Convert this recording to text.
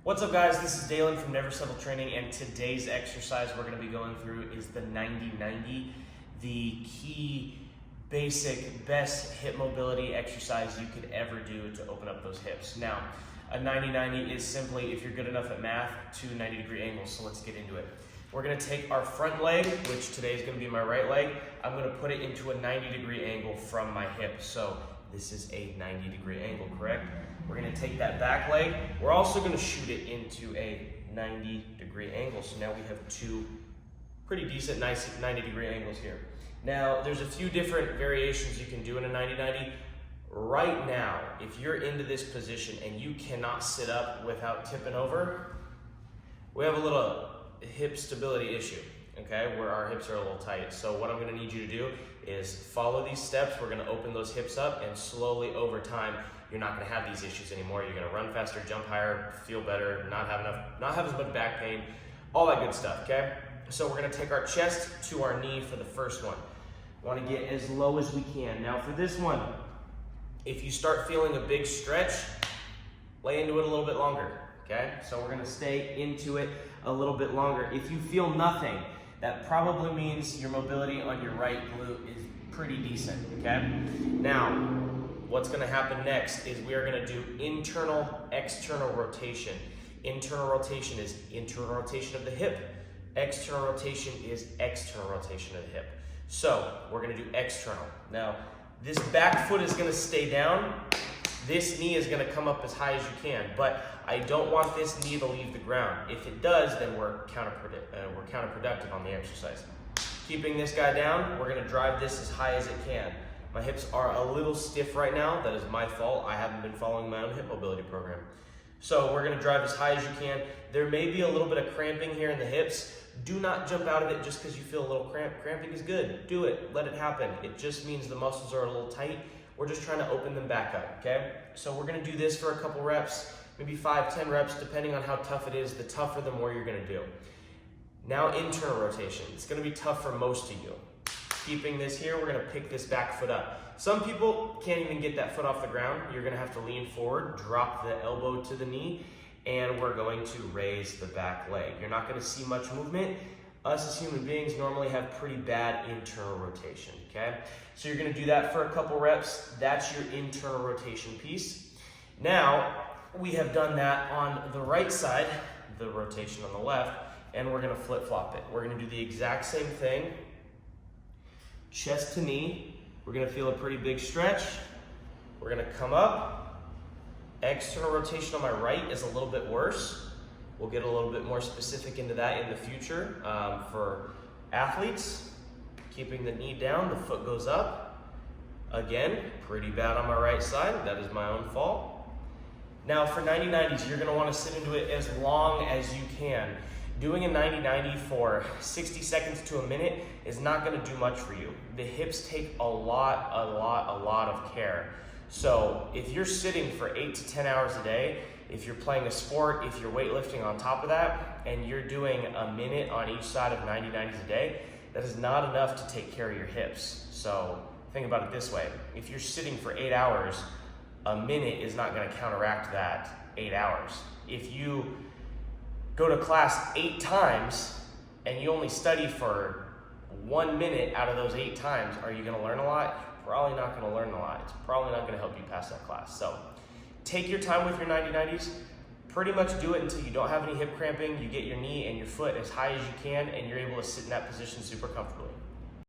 What's up guys, this is Dalen from Never Settle Training, and today's exercise we're going to be going through is the 90-90, the key, basic, best hip mobility exercise you could ever do to open up those hips. Now, a 90-90 is simply, if you're good enough at math, two 90-degree angles, so let's get into it. We're going to take our front leg, which today is going to be my right leg, I'm going to put it into a 90-degree angle from my hip. So this is a 90-degree angle, correct? We're going to take that back leg. We're also going to shoot it into a 90-degree angle. So now we have two pretty decent, nice 90-degree angles here. Now, there's a few different variations you can do in a 90-90. Right now, if you're into this position and you cannot sit up without tipping over, we have a little hip stability issue, okay, where our hips are a little tight. So what I'm going to need you to do is follow these steps. We're going to open those hips up, and slowly over time, you're not going to have these issues anymore. You're going to run faster, jump higher, feel better, not have as much back pain, all that good stuff, okay? So we're going to take our chest to our knee for the first one. Want to get as low as we can. Now for this one, if you start feeling a big stretch, lay into it a little bit longer, okay? So we're going to stay into it a little bit longer. If you feel nothing, that probably means your mobility on your right glute is pretty decent, okay? Now, what's going to happen next is we are going to do internal, external rotation. Internal rotation is internal rotation of the hip. External rotation is external rotation of the hip. So we're going to do external. Now, this back foot is going to stay down. This knee is going to come up as high as you can, but I don't want this knee to leave the ground. If it does, then we're counterproductive on the exercise. Keeping this guy down, we're going to drive this as high as it can. My hips are a little stiff right now. That is my fault. I haven't been following my own hip mobility program. So we're going to drive as high as you can. There may be a little bit of cramping here in the hips. Do not jump out of it just because you feel a little cramp. Cramping is good. Do it. Let it happen. It just means the muscles are a little tight. We're just trying to open them back up, okay? So we're going to do this for a couple reps, maybe 5-10 reps, depending on how tough it is. The tougher, the more you're going to do. Now internal rotation. It's going to be tough for most of you. Keeping this here, we're going to pick this back foot up. Some people can't even get that foot off the ground. You're going to have to lean forward, drop the elbow to the knee, and we're going to raise the back leg. You're not going to see much movement. Us as human beings normally have pretty bad internal rotation, okay? So you're going to do that for a couple reps. That's your internal rotation piece. Now, we have done that on the right side, the rotation on the left, and we're going to flip-flop it. We're going to do the exact same thing. Chest to knee. We're going to feel a pretty big stretch. We're going to come up. External rotation on my right is a little bit worse. We'll get a little bit more specific into that in the future. For athletes, keeping the knee down, the foot goes up. Again, pretty bad on my right side. That is my own fault. Now for 90-90s, you're going to want to sit into it as long as you can. Doing a 90-90 for 60 seconds to a minute is not going to do much for you. The hips take a lot of care. So if you're sitting for 8 to 10 hours a day, if you're playing a sport, if you're weightlifting on top of that, and you're doing a minute on each side of 90-90s a day, that is not enough to take care of your hips. So think about it this way. If you're sitting for 8 hours, a minute is not going to counteract that 8 hours. If you go to class 8 times and you only study for 1 minute out of those 8 times, are you going to learn a lot? Probably not going to learn a lot. It's probably not going to help you pass that class. So take your time with your 90-90s. Pretty much do it until you don't have any hip cramping. You get your knee and your foot as high as you can, and you're able to sit in that position super comfortably.